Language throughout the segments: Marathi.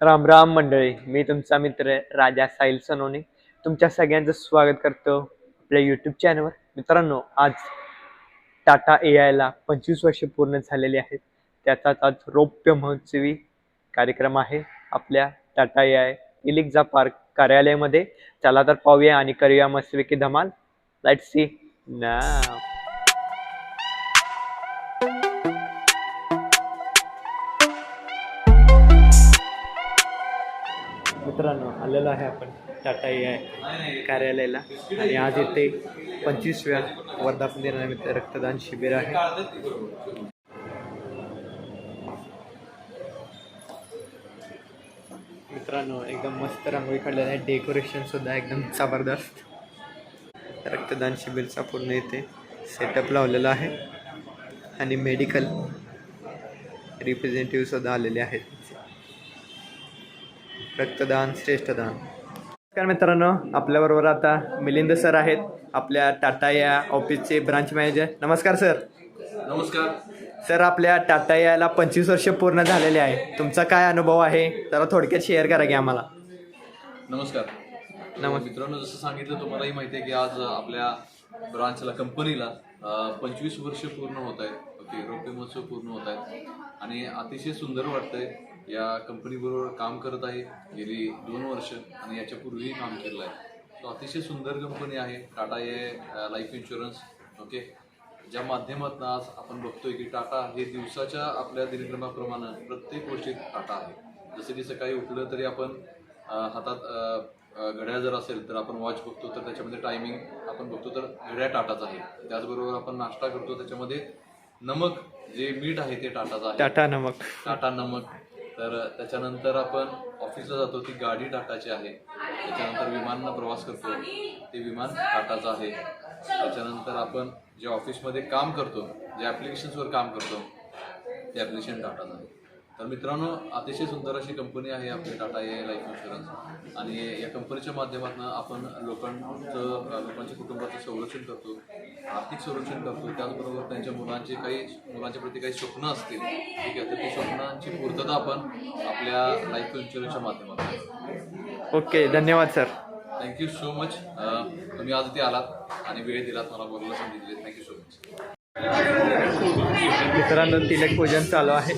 राम राम मंडळी, मी तुमचा मित्र राजा साहिल सनोने तुमच्या सगळ्यांचं स्वागत करतो आपल्या यूट्यूब चॅनलवर. मित्रांनो, आज टाटा AIला 25 वर्ष पूर्ण झालेली आहेत. त्याचाच आज रौप्य महोत्सवी कार्यक्रम आहे आपल्या टाटा AI इलिक्झा पार्क कार्यालयामध्ये. चला तर पाहूया आणि करूया मस्तपैकी धमाल. लेट्स सी नाव. मित्रांनो, आलेलो आहे आपण टाटा AI कार्यालयाला आणि आज येथे 25व्या वर्धापन दिनानिमित्त रक्तदान शिबिर आहे. मित्रांनो, एकदम मस्त रांगोळी काढलेली आहे, डेकोरेशन सुद्धा एकदम जबरदस्त. रक्तदान शिबिरचा पूर्ण इथे सेटअप लावलेला आहे आणि मेडिकल रिप्रेझेंटेटिव्ह सुद्धा आलेले आहेत. रक्तदान श्रेष्ठदान. नमस्कार मित्रांनो, आपल्याबरोबर आता मिलिंद सर आहेत, आपल्या टाटा या ऑफिसचे ब्रांच मॅनेजर. नमस्कार सर. नमस्कार सर, आपल्या टाटा याला 25 वर्ष पूर्ण झालेले आहे. तुमचा काय अनुभव आहे जरा थोडक्यात शेअर करा की आम्हाला. नमस्कार. मित्रांनो, जसं सांगितलं तुम्हालाही माहिती आहे की आज आपल्या ब्रांचला कंपनीला 25 वर्ष पूर्ण होत आहेत. ओके, रौप्य महोत्सव पूर्ण होत आहेत आणि अतिशय सुंदर वाटतंय. या कंपनीबरोबर काम करत आहे गेली 2 वर्ष आणि याच्यापूर्वीही काम केलं आहे. तो अतिशय सुंदर कंपनी आहे Tata AI life insurance. Okay, ज्या माध्यमातून आज आपण बघतोय की टाटा हे दिवसाच्या आपल्या दिनक्रमाप्रमाणे प्रत्येक गोष्टीत टाटा आहे. जसं की सकाळी उठलं तरी आपण हातात घड्याळ जर असेल तर आपण वॉच बघतो, तर त्याच्यामध्ये टायमिंग आपण बघतो तर घड्याळ टाटाचं आहे. त्याचबरोबर आपण नाश्ता करतो त्याच्यामध्ये नमक जे मीठ आहे ते टाटाचं आहे, टाटा नमक. तर त्याच्यानंतर आपण ऑफिसला जातो ती गाडी टाटाची आहे. त्याच्यानंतर विमानानं प्रवास करतो ते विमान टाटाचं आहे. त्याच्यानंतर आपण जे ऑफिसमध्ये काम करतो, जे ॲप्लिकेशन्सवर काम करतो ते ॲप्लिकेशन टाटाचं आहे. तर मित्रांनो, अतिशय सुंदर अशी कंपनी आहे आपली टाटा AI लाईफ इन्शुरन्स आणि या कंपनीच्या माध्यमातून आपण लोकांच्या कुटुंबाचं संरक्षण करतो, आर्थिक संरक्षण करतो. त्याचबरोबर त्यांच्या मुलांच्या प्रती काही स्वप्न असतील, ठीक आहे, तर ती स्वप्नांची पूर्तता आपण आपल्या लाईफ इन्शुरन्सच्या माध्यमातून. ओके, धन्यवाद सर. Thank you so much. तुम्ही आज इथे आलात आणि वेळ दिलात, मला बोलायला संधी दिली. Thank you so much. मित्रांनो, तिलक पूजन चालू आहे.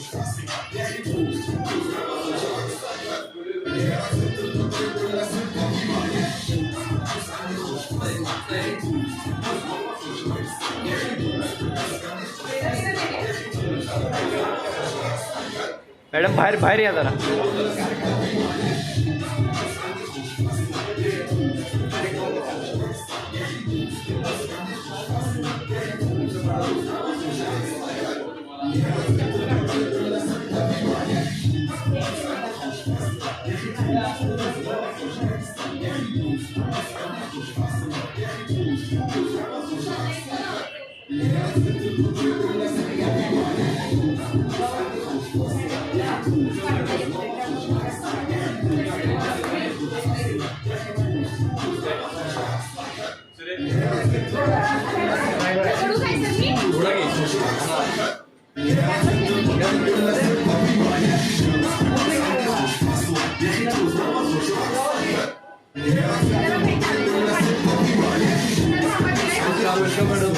मॅडम, बाहेर या जरा.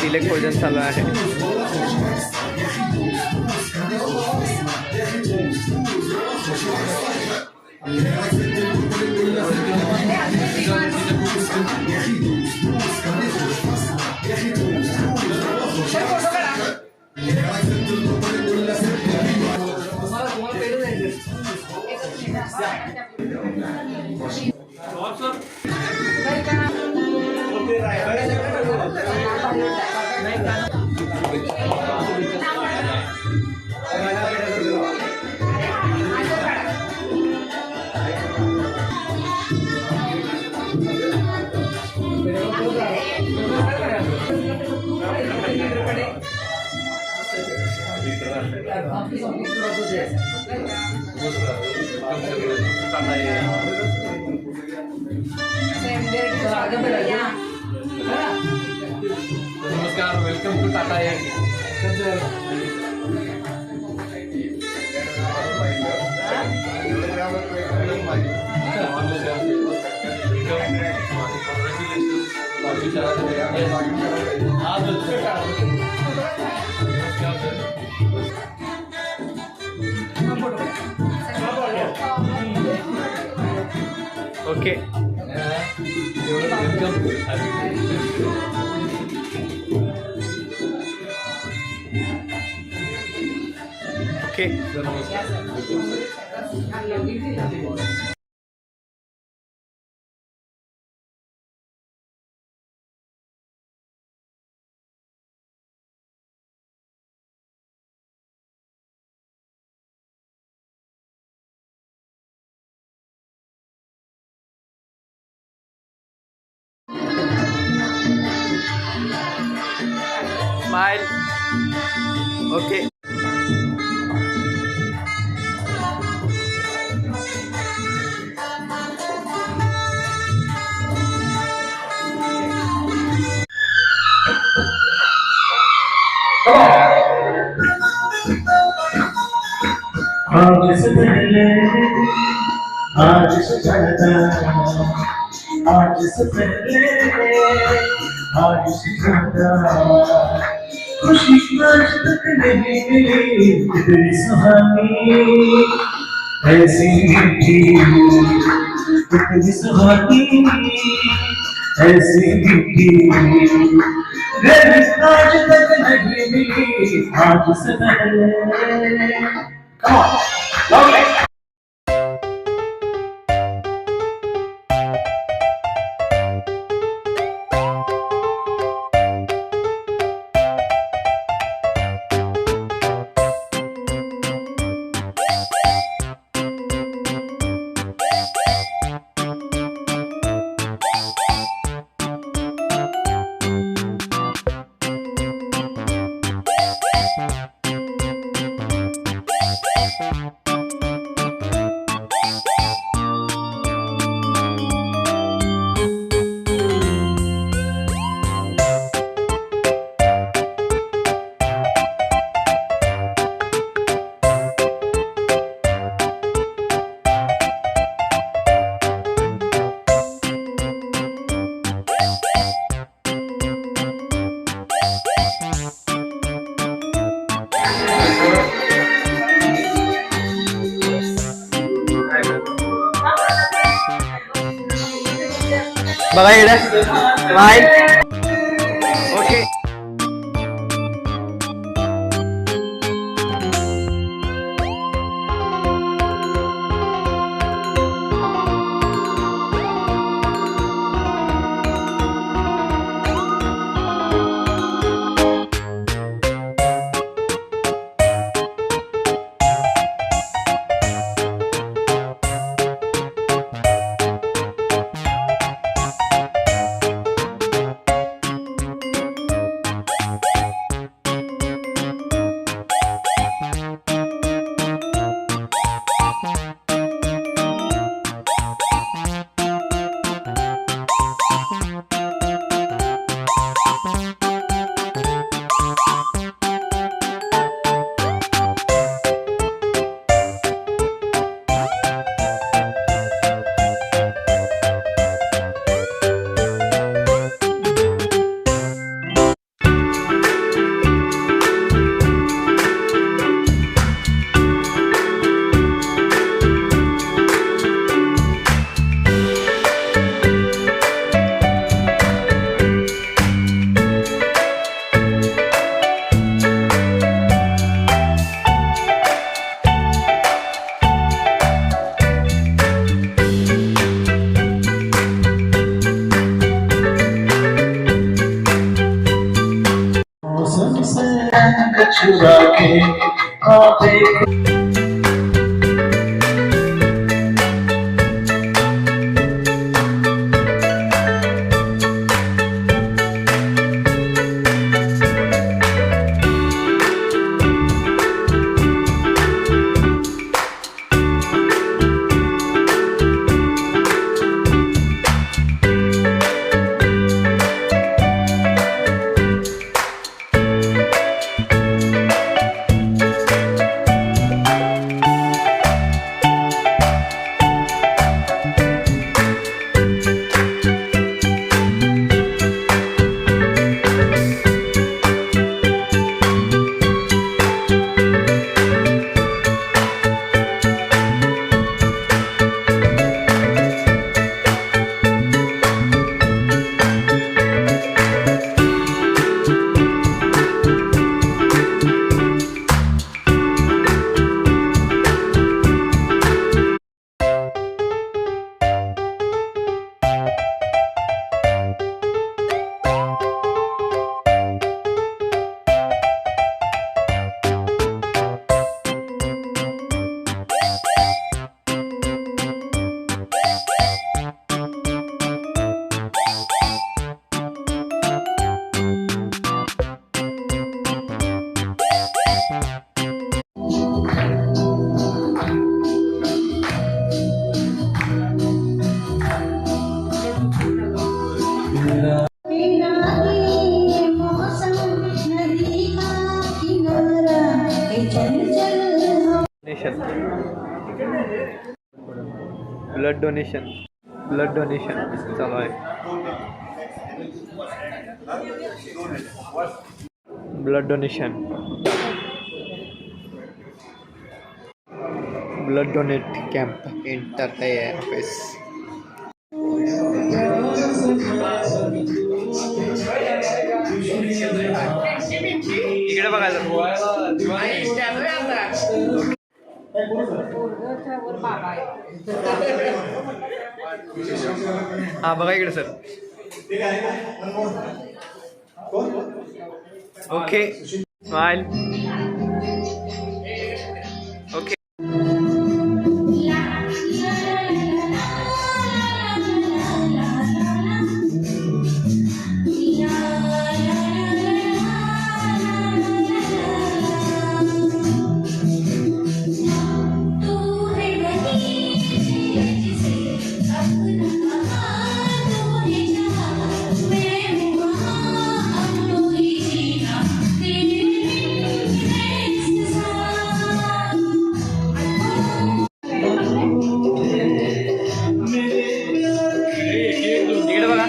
तिलक पूजन चालू आहे. नमस्कार, welcome to Tata AI. Okay okay smile okay आज से पहले आज से ज्यादा आज से पहले आज से ज्यादा खुशी आज तक नहीं मिली इतनी सुहानी ऐसी मीठी इतनी सुहानी ऐसी मीठी आज तक नहीं मिली आज से पहले। Come on, lovely. बघा इकडे स्माइल ओके छुरा के आते तेरा ये मौसम नदी का किनारा ए चल चल donation, blood donation, blood donation चालू आहे. Blood donation, blood donate camp enter तयार ऑफिस. इकडे बघायला हा बघा इकडे सर. Okay smile. ओके तू है वही जिसे अपना कहा तू है जहाँ मैं हूँ वहाँ अब तो ही जीना तेरे बिन है इस साथ. इकडे बघा.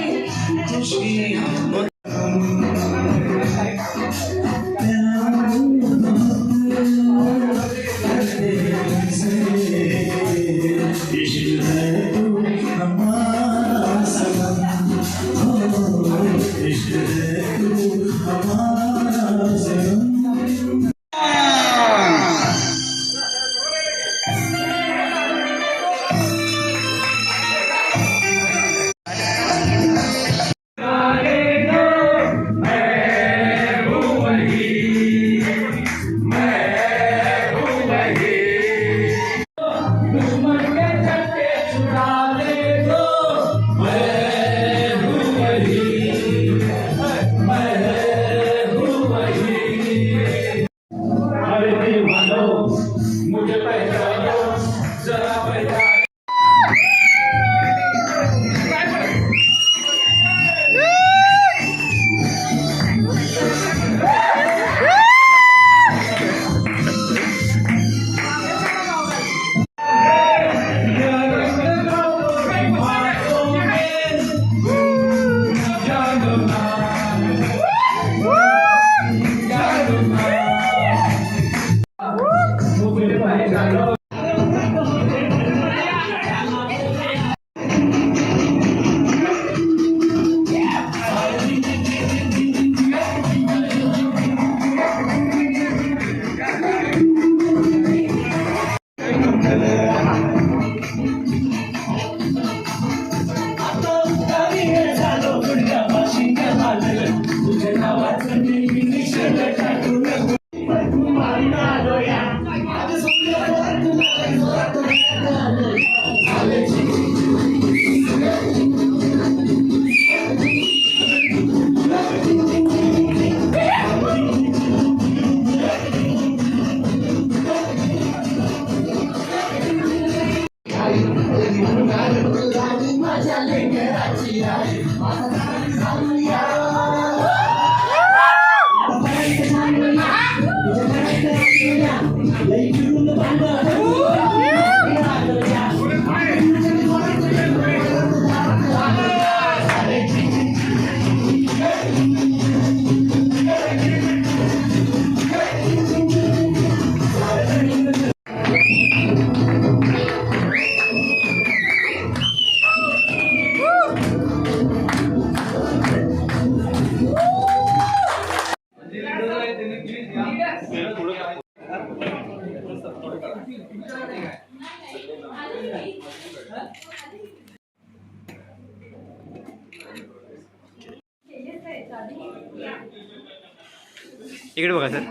इकडे बघा सर.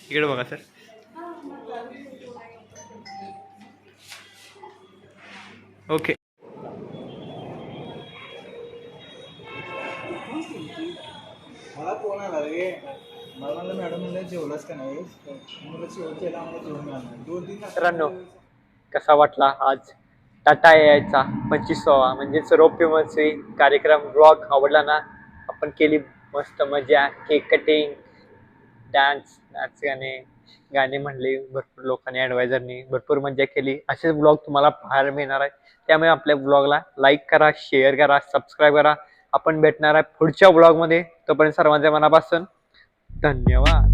इकडे बघा सर. ओके. मला फोन आला रे. मला म्हणलं मॅडम म्हणलं जेवलास का नाही. मला शेवट केला, आम्हाला जेवण आलं 2-3 मित्रांनो, कसा वाटला आज टाटा एआयचा 25वा म्हणजेच रौप्य महोत्सवी कार्यक्रम ब्लॉग आवडला ना? आपण केली मस्त मजा, केक कटिंग, डान्स गाणे म्हणले भरपूर लोकांनी, ॲडवायझरनी भरपूर मजा केली. असेच ब्लॉग तुम्हाला पाहायला मिळणार आहे. त्यामुळे आपल्या ब्लॉगला लाईक करा, शेअर करा, सबस्क्राईब करा. आपण भेटणार आहे पुढच्या ब्लॉगमध्ये. तोपर्यंत सर्वांच्या मनापासून धन्यवाद.